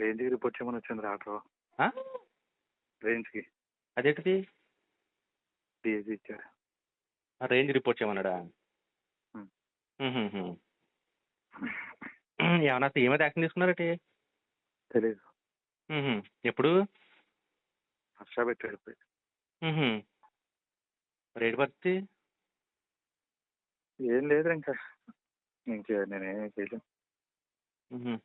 రేంజ్కి రిపోర్ట్ చేయమని వచ్చింది ఆర్డర్. ఆ? రేంజ్కి అదేంటిది? డిఎస్సి ఇచ్చారు. ఆ రేంజ్ రిపోర్ట్ చేయమన్నాడా? ఉమ్. మ్మ్హ్మ్. ఏమన్నా అసలు ఏమైతే యాక్షన్ తీసుకున్నారటి? తెలీదు. మ్మ్హ్మ్. ఎప్పుడు? హర్ష పెట్టాడు. మ్మ్హ్మ్. రేటు పరిస్థితి ఏం లేదు ఇంకా నేనేం చేయలేను. మ్మ్హ్మ్.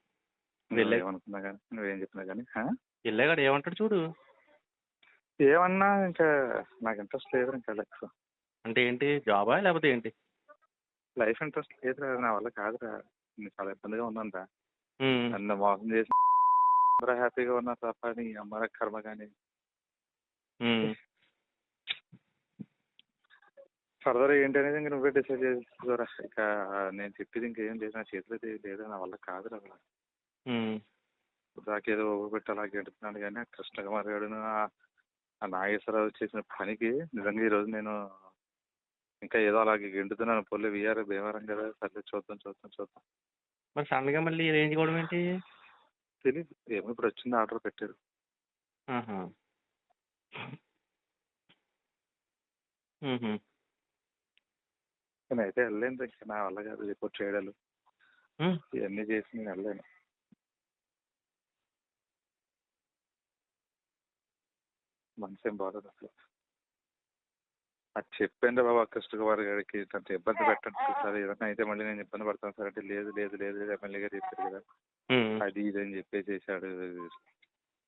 నువ్వేమనుకున్నా కానీ నువ్వేం చెప్పినా కానీ వెళ్ళాగాడు ఏమంటాడు చూడు. ఏమన్నా ఇంకా నాకు ఇంట్రెస్ట్ లేదు ఇంకా లైఫ్. అంటే ఏంటి, జాబా లేకపోతే ఏంటి? లైఫ్ ఇంట్రెస్ట్ లేదురా, నా వల్ల కాదురా. నేను చాలా ఇబ్బందిగా ఉన్నానురా. మ్మ్. నన్ను మోసం చేసి అందరూ హ్యాపీగా ఉన్నారు తప్ప నీ అమ్మ కర్మ కానీ. మ్మ్. ఫర్దర్ ఏంటి అనేది ఇంకా నువ్వే డిసైడ్ చేసుకోరా. ఇక నేను చెప్పేది ఇంకేం లేదు, నా చేతిలో లేదు, నా వల్ల కాదురా. మ్మ్. నాకేదో పెట్టి అలా గెంటుతున్నాను కానీ కృష్ణకుమార్ గారు ఆ నాగేశ్వరరావు చేసిన పనికి నిజంగా ఈరోజు నేను ఇంకా ఏదో అలాగే గెంటుతున్నాను. పొల్లి వీఆర్ భీమవరం కదా, సర్లే చూద్దాం. మరి సడన్గా మళ్ళీ రేంజ్ కూడా ఏంటి? తెలీదు, ఏమో ఇప్పుడు వచ్చింది ఆర్డర్ పెట్టారు. ఆహా. మ్మ్హ్మ్. నేనైతే వెళ్ళలేను ఇంకా, నా వల్ల కాదు రిపోర్ట్ చేయడాలు ఇవన్నీ చేసి నేను వెళ్ళలేను. మనసు ఏం బాగోదు అసలు. అది చెప్పండి బాబా కృష్ణకుమార్ గారికి, తనతో ఇబ్బంది పెట్టండి సార్, ఏదైనా అయితే మళ్ళీ నేను ఇబ్బంది పడతాను సార్ అంటే లేదు ఎమ్మెల్యే గారు చెప్పారు కదా అది ఇది అని చెప్పేసాడు.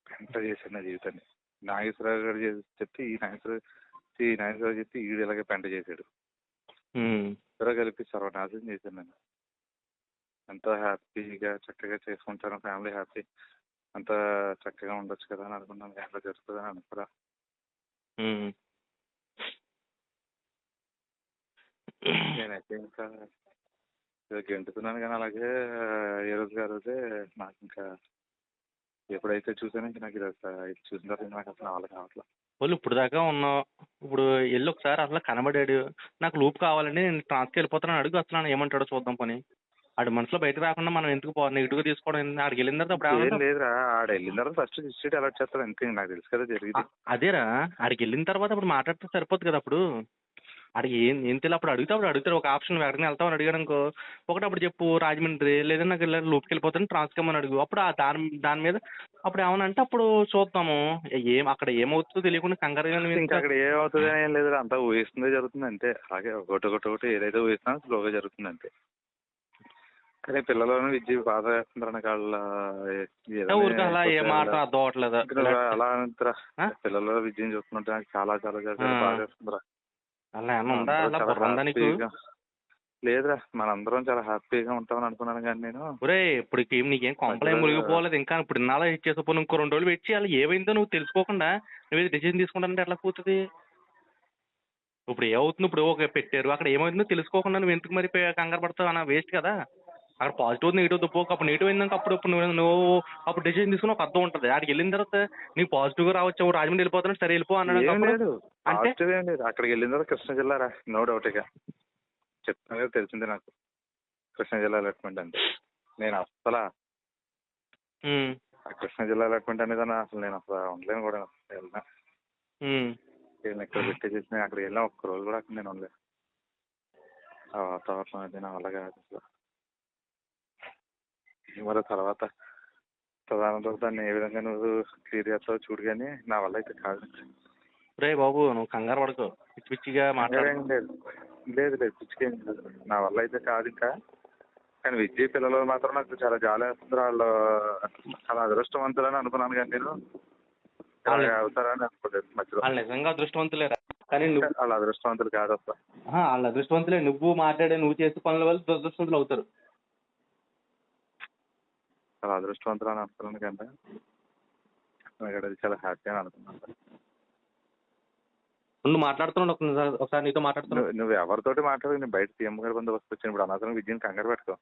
ఎంత చేశాడు నా జీవితాన్ని. నాగేశ్వరరావు గారు చెప్తే ఈ నాగేశ్వరరావు చెప్తే ఈడు ఇలాగే పెంట చేశాడు. ఇద్దరు కలిపి సర్వనాశనం చేశాను నేను. ఎంతో హ్యాపీగా చక్కగా చేసుకుంటాను, ఫ్యామిలీ హ్యాపీ, అంత చక్కగా ఉండొచ్చు కదా అని అనుకున్నాను. ఎలా జరుగుతుందని అనుకురా. నేనైతే ఇంకా గెంటుతున్నాను కానీ అలాగే ఏ రోజే నాకు ఇంకా ఎప్పుడైతే చూసానో ఇంకా నాకు ఇది చూసిన తర్వాత నాకు అసలు నా వల్ల కావట్లేదు. వాళ్ళు ఇప్పుడు దాకా ఉన్నావు, ఇప్పుడు వెళ్ళి ఒకసారి అసలు కనబడాడు, నాకు లూప్ కావాలండి నేను ట్రాన్స్కి వెళ్ళిపోతాను అడుగు, అసలు ఏమంటాడో చూద్దాం. పని ఆడి మనసులో బయటకు రాకుండా మనం ఎందుకు నెగిటివ్గా తీసుకోవడం? ఆడికి వెళ్ళిన తర్వాత అప్పుడు ఏం లేదురా, ఆడ వెళ్ళిన తర్వాత ఫస్ట్ డిస్ట్రిక్ట్ అలర్ట్ చేస్తాడు అంతే, నాకు తెలుసు కదా జరిగింది. అదేరా, ఆడికి వెళ్ళిన తర్వాత అప్పుడు మాట్లాడితే సరిపోద్ది కదా. అప్పుడు ఆడికి ఏం తెలియదు, అప్పుడు అడుగుతాడు ఒక ఆప్షన్ ఎక్కడికి వెళ్తామని అడిగాడు అనుకో, ఒకటి అప్పుడు చెప్పు రాజమండ్రి, లేదా నాకు లూప్కి వెళ్ళిపోతాను ట్రాన్స్కమ్మని అడుగు. అప్పుడు దాని మీద అప్పుడు ఏమనంటే అప్పుడు చూద్దాము. అక్కడ ఏమవుతుందో తెలియకుండా కంగారుగా ఇంకా అక్కడ ఏమవుతుంది అని ఏం లేదు, అంతా ఊహిస్తుందే జరుగుతుంది అంతే. అలాగే ఒకటి ఏదైతే ఊహిస్తున్నా స్లోగా జరుగుతుంది అంతే. కానీ పిల్లలను విద్య బాధ వేస్తుంటారు నాకు వాళ్ళ అలా అంటారా. పిల్లల విద్యను చూస్తుంటే నాకు చాలా బాధ వేస్తుందిరా. లేదురా, మనందరం చాలా హ్యాపీగా ఉంటామని అనుకున్నాను కానీ నేను ఇప్పుడు నీకేం కొంపలే మునిగిపోలేదు ఇంకా. ఇప్పుడు ఇన్నాళ్ళు వెయిట్ చేసే ఇంకో 2 రోజులు వెయిట్ చేయాలి. ఏమైందో నువ్వు తెలుసుకోకుండా నువ్వు డిసిజన్ తీసుకుంటానంటే ఎట్లా కూతుంది? ఇప్పుడు ఏమవుతుంది, ఇప్పుడు ఒక పెట్టారు అక్కడ ఏమవుతుందో తెలుసుకోకుండా నువ్వు ఎందుకు మరి కంగారు పడతావు అన్న? వేస్ట్ కదా. అక్కడ పాజిటివ్ నెగిటివ్ పోక అప్పుడు నెగిటివ్ అయిందాక అప్పుడు నువ్వు అప్పుడు డిసిజన్ తీసుకుని ఒక అర్థం ఉంటుంది. అక్కడికి వెళ్ళిన తర్వాత నీకు పాజిటివ్గా రావచ్చు, రాజమండ్రి వెళ్ళిపోతాను సరే వెళ్ళిపో అన్నాడు. అక్కడికి వెళ్ళిన తర్వాత కృష్ణా జిల్లా రా, నో డౌట్. ఇక చెప్తాను కదా, తెలిసిందే నాకు కృష్ణా జిల్లా అలాట్మెంట్ అంటే. నేను అసలు కృష్ణా జిల్లా అలాట్మెంట్ అనేది అసలు నేను అసలు ఉండలేను కూడా. వెళ్ళినా నేను ఇక్కడ పెట్టేసి అక్కడికి వెళ్ళినా ఒక్క రోజు కూడా అక్కడ నేను ఉండలేను. ఆ వాతావరణం అది నా వల్ల కాదు అసలు. మరి తర్వాత దాన్ని ఏ విధంగా నువ్వు క్లియర్ చేస్తావో చూడు, కానీ నా వల్ల అయితే కాదు. రే బాబు నువ్వు కంగారు పడుకో, పిచ్చిగా లేదు పిచ్చిగా ఏం లేదు, నా వల్ల అయితే కాదు ఇంకా. కానీ విద్య పిల్లలు మాత్రం నాకు చాలా జాలి వేస్తుంది. వాళ్ళు చాలా అదృష్టవంతులని అనుకున్నాను కానీ నేను అవుతారని అనుకోలేదు మధ్యలో. వాళ్ళు నిజంగా అదృష్టవంతులేరా, కానీ వాళ్ళ అదృష్టవంతులు కాదు అసలు. వాళ్ళ అదృష్టవంతులే, నువ్వు మాట్లాడే నువ్వు చేసే పనుల వల్ల దురదృష్టవంతులు అవుతారు. చాలా అదృష్టవంతులు అని అనుకున్నాను కంటే అది చాలా హ్యాపీ అని అనుకున్నాను. నువ్వు మాట్లాడుతున్నావు, ఒకసారి నీతో మాట్లాడుతున్నావు. నువ్వు ఎవరితోటి మాట్లాడు, నేను బయట సీఎం గారి బందోబస్తు వచ్చాను. ఇప్పుడు అనవసరం విద్యను కంగారు పెట్టుకో.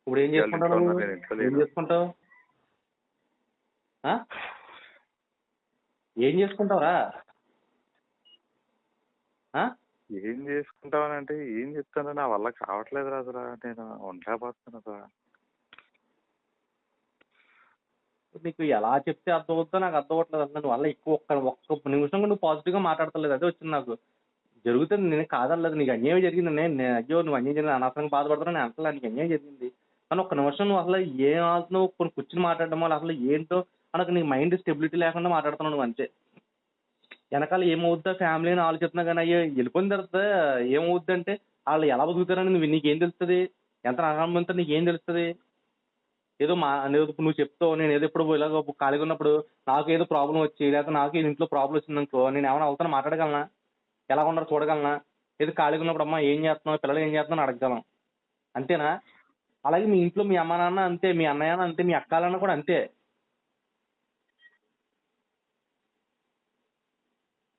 ఇప్పుడు ఏం చేసుకుంటావు? ఏం చేసుకుంటావురా? ఏం చేసుకుంటావని అంటే ఏం చెప్తాను, నా వల్ల కావట్లేదు రాదురా, నేను ఉండలేకపోతున్నాను. నీకు ఎలా చెప్తే అర్థమవుతుందో నాకు అర్థం అవ్వట్లేదు అసలు. నువ్వు వల్ల ఎక్కువ ఒక్క నిమిషం కూడా నువ్వు పాజిటివ్గా మాట్లాడతలేదు. అదే వచ్చింది నాకు. జరుగుతుంది, నేను కాదనలేదు. నీకు అన్యాయం జరిగింది. అయ్యో నువ్వు అన్యాయం జరిగింది అనవసరంగా బాధపడుతున్నావు నేను అంటలా. నీకు అన్యాయం జరిగింది కానీ ఒక్క నిమిషం నువ్వు అసలు ఏం ఆడుతున్నావు కొన్ని కూర్చుని మాట్లాడడం వల్ల అసలు ఏంటో అనకు నీ మైండ్ స్టెబిలిటీ లేకుండా మాట్లాడుతున్నావు నువ్వు అంతే. వెనకాల ఏమవుద్దా ఫ్యామిలీ అని ఆలోచిస్తున్నా కానీ అయ్యో వెళ్ళిపోయిన తర్వాత ఏమవుద్ది అంటే వాళ్ళు ఎలా బతుకుతారని నీకేం తెలుస్తుంది? ఎంత నమ్మకంతో నీకేం తెలుస్తుంది? ఏదో నువ్వు చెప్తావు, నేను ఏదో ఇప్పుడు ఇలాగ ఖాళీగా ఉన్నప్పుడు నాకు ఏదో ప్రాబ్లం వచ్చి లేకపోతే నాకు ఏదో ఇంట్లో ప్రాబ్లం వచ్చిందనుకో నేను ఏమైనా అవుతాను మాట్లాడగలనా? ఎలా ఉన్నారో చూడగలనా? ఏదో ఖాళీగా ఉన్నప్పుడు అమ్మ ఏం చేస్తున్నావు, పిల్లలు ఏం చేస్తున్నావు అడగగలం అంతేనా? అలాగే మీ ఇంట్లో మీ అమ్మ నాన్న అంతే, మీ అన్నయ్య అంతే, మీ అక్కాలన్న కూడా అంతే.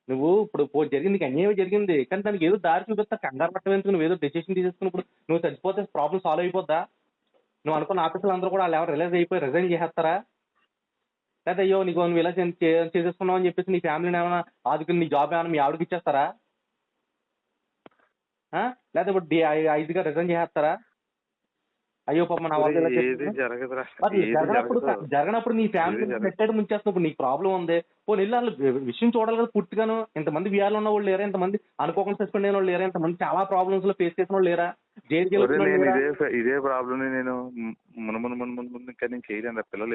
నువ్వు ఇప్పుడు జరిగింది నీకు అన్యాయం జరిగింది కానీ దానికి ఏదో దారి చూపిస్తా కంగారు పట్టం ఎందుకు? నువ్వు ఏదో డెసిషన్ తీసేసుకున్నప్పుడు నువ్వు చచ్చిపోతే ప్రాబ్లం సాల్వ్ అయిపోద్దా? నువ్వు అనుకున్న ఆఫీసులు అందరూ కూడా వాళ్ళు ఎవరు రిలైజ్ అయిపోయి రిజైన్ చేసేస్తారా? లేదా అయ్యో నువ్వు ఇలా చేసేసుకున్నావు అని చెప్పేసి నీ ఫ్యామిలీని ఏమైనా ఆదుకుని నీ జాబ్ ఏమైనా మీ ఆవిడకి ఇచ్చేస్తారా? లేదా ఇప్పుడు 5గా రిజైన్ చేసేస్తారా? అయ్యో పాప నా వల్ల జరగనప్పుడు నీ ఫ్యామిలీ పెట్టాడు ముంచేస్తున్నప్పుడు నీకు ప్రాబ్లం ఉంది. పోనీ వెళ్ళి వాళ్ళు విషయం చూడాలి కదా పూర్తిగాను. ఇంతమంది వీఆర్లో ఉన్న వాళ్ళు లేరా? ఇంతమంది అనుకోకుండా సస్పెండ్ అయిన వాళ్ళు లేరా? ఇంతమంది చాలా ప్రాబ్లమ్స్ లో ఫేస్ చేసిన వాళ్ళు లేరా? ఇదే ప్రాబ్లం నేను ముందు ఇంకా నేను చేయలేను. పిల్లలు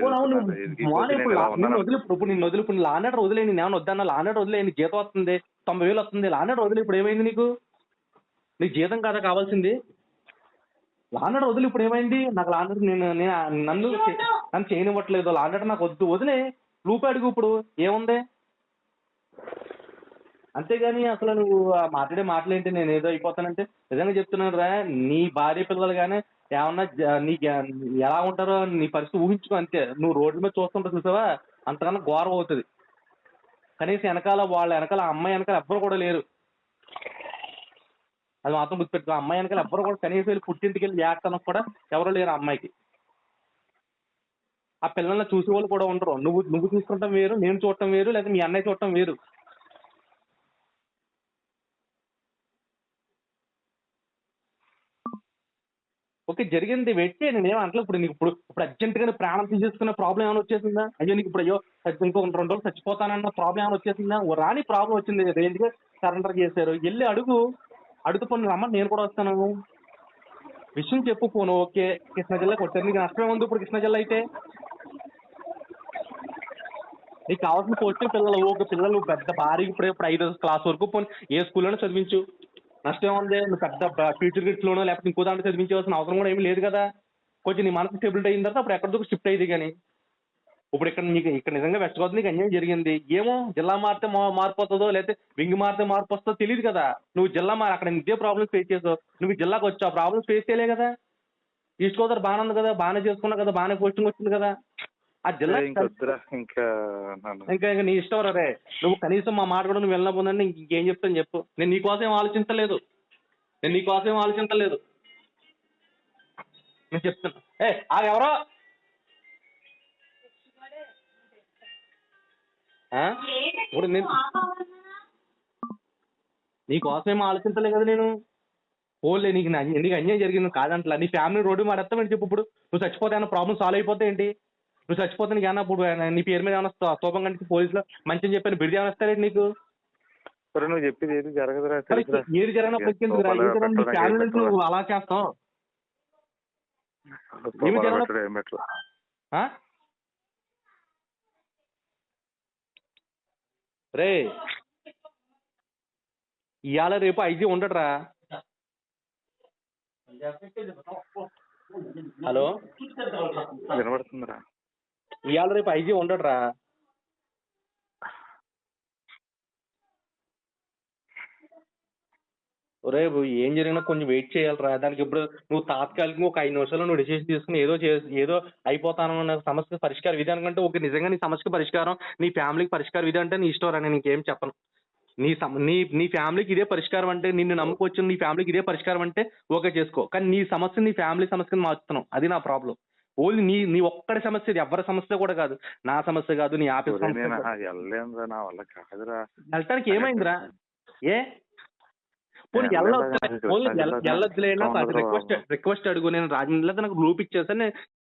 ఇప్పుడు నేను వదిలి ఇప్పుడు లానర్ వదిలేని నేను వద్దన్నా లానర్ వదిలేని జీతం వస్తుంది 90,000 వస్తుంది. లానర్ వదిలే ఇప్పుడు ఏమైంది నీకు? నీకు జీతం కదా కావాల్సింది? లాండర్ వదిలి ఇప్పుడు ఏమైంది? నాకు లాండర్ నన్ను చేయనివ్వట్లేదు. లాండర్ నాకు వద్దు వదిలే రూపాయి అడుగు ఇప్పుడు ఏముంది? అంతేగాని అసలు నువ్వు మాట్లాడే మాటలేంటి? నేను ఏదో అయిపోతానంటే నిజంగా చెప్తున్నాను రా, నీ భార్య పిల్లలు కానీ ఏమన్నా నీకు ఎలా ఉంటారో నీ పరిస్థితి ఊహించుకో అంతే. నువ్వు రోడ్ల మీద చూస్తుంటా చూసావా అంతకన్నా ఘోరం అవుతుంది. కనీసం వాళ్ళ వెనకాల అమ్మాయి వెనకాల ఎవ్వరు కూడా లేరు. అది మాత్రం గుర్తుపెట్టుకో. అమ్మాయి వెనకాల ఎవ్వరు కూడా కనీసం వెళ్ళి పుట్టింటికి వెళ్ళి ఏడతానికి కూడా ఎవరు లేరు అమ్మాయికి. ఆ పిల్లల్ని చూసే వాళ్ళు కూడా ఉండరు. నువ్వు చూసుకుంటాం వేరు, నేను చూడటం వేరు, లేదా మీ అన్నయ్య చూడటం వేరు. ఓకే జరిగింది వెయిట్ చేయి, నేనేం అంటలేదు. ఇప్పుడు నీకు ఇప్పుడు అర్జెంట్గా ప్రాణం తీసేసుకున్న ప్రాబ్లం ఏమైనా వచ్చేసిందా? అయ్యో నీకు ఇప్పుడు ఇంకో 2 రోజులు చచ్చిపోతానన్న ప్రాబ్లం ఏమైనా వచ్చేసిందా? రాని ప్రాబ్లం వచ్చింది, రేంజ్గా సరెండర్ చేశారు. వెళ్ళి అడుగు పని రమ్మని నేను కూడా వస్తాను. విషయం చెప్పు పోను. ఓకే కృష్ణా జిల్లా కొట్టారు, నీకు నష్టమే ఉంది. ఇప్పుడు కృష్ణా జిల్లా అయితే నీకు కావాల్సిన పోస్టులు పిల్లలు పెద్ద భారీ ఇప్పుడు 5వ క్లాస్ వరకు పోనీ ఏ స్కూల్లోనే చదివించు, నష్టం ఉంది. నువ్వు పెద్ద ఫ్యూచర్ గిట్స్లోనో లేకపోతే ఇంకో దాంట్లో చదివించవలసిన అవసరం కూడా ఏమీ లేదు కదా. కొంచెం నీ మనసు స్టెబిలిటీ అయిన తర్వాత అప్పుడు ఎక్కడిదో షిఫ్ట్ అయ్యేది. కానీ ఇప్పుడు ఇక్కడ నిజంగా వెస్ట్ గోదావరి నీకు అన్యాయం జరిగింది. ఏమో జిల్లా మారితే మార్పు వస్తుందో లేకపోతే వింగ్ మారితే మార్పు వస్తుందో తెలియదు కదా. నువ్వు జిల్లా అక్కడ ఇదే ప్రాబ్లమ్స్ ఫేస్ చేసావు. నువ్వు జిల్లాకు వచ్చావు, ప్రాబ్లమ్స్ ఫేస్ చేయలే కదా. ఈస్ట్ గోదావరి బాగానే ఉంది కదా, బాగానే చేసుకున్నావు కదా, బాగానే పోస్టింగ్ వచ్చింది కదా. ఆ జిల్లా ఇంకా నీ ఇష్టం రే. నువ్వు కనీసం మా మాట కూడా నువ్వు వెళ్ళకపోతుందంటే ఇంకేం చెప్తాను చెప్పు. నేను నీకోసం ఏం ఆలోచించలేదు. నేను చెప్తున్నా ఎవరో ఇప్పుడు నేను నీకోసం ఏమో ఆలోచించలే కదా. నేను పోలే నీకు అన్యాయం జరిగింది కాదంటలా. నీ ఫ్యామిలీ రోడ్డు మాడేస్తామని చెప్పు. ఇప్పుడు నువ్వు చచ్చిపోతే ఏమన్నా ప్రాబ్లం సాల్వ్ అయిపోతే ఏంటి? నువ్వు చచ్చిపోతే నీకు ఏమన్నా ఇప్పుడు నీ పేరు మీద ఏమన్నా స్తూపం కంటే పోలీసులో మంచిని చెప్పని బిడిది ఏమైనా ఇస్తారేంటి నీకు? నువ్వు చెప్పేది ఏది జరగదురా. ఏది జరిగినప్పుడు నీ ఫ్యామిలీ నుంచి నువ్వు అలా చేస్తావు. ఏమి జరగదు రే. ఇవాళ రేపు 5 ఉండడురా. హలో వినబడుతుందిరా. ఇవాళ రేపు 5 ఉండడురా. రేపు ఏం జరిగినా కొంచెం వెయిట్ చేయాలిరా. దానికి ఇప్పుడు నువ్వు తాత్కాలికంగా ఒక 5 నిమిషాలు నువ్వు డిసిషన్ తీసుకుని ఏదో అయిపోతానన్న సమస్య పరిష్కార విధి అనుకంటే ఓకే. నిజంగా నీ సమస్యకు పరిష్కారం నీ ఫ్యామిలీకి పరిష్కార విధి అంటే నీ ఇష్టం రా. నేను ఇంకేం చెప్పను. నీ ఫ్యామిలీకి ఇదే పరిష్కారం అంటే, నిన్ను నమ్ముకొచ్చిన నీ ఫ్యామిలీకి ఇదే పరిష్కారం అంటే ఓకే చేసుకో. కానీ నీ సమస్య నీ ఫ్యామిలీ సమస్యను మార్చుతున్నావు. అది నా ప్రాబ్లం. ఓన్లీ నీ ఒక్కడి సమస్య, ఇది ఎవరి సమస్య కూడా కాదు. నా సమస్య కాదు, నీ ఆఫీస్ వెళ్ళటానికి ఏమైందిరా? పోనీ వెళ్ళొద్దులే, రిక్వెస్ట్ అడుగు. నేను రాజమండ్రిలో నాకు గ్రూప్ ఇచ్చేసాను.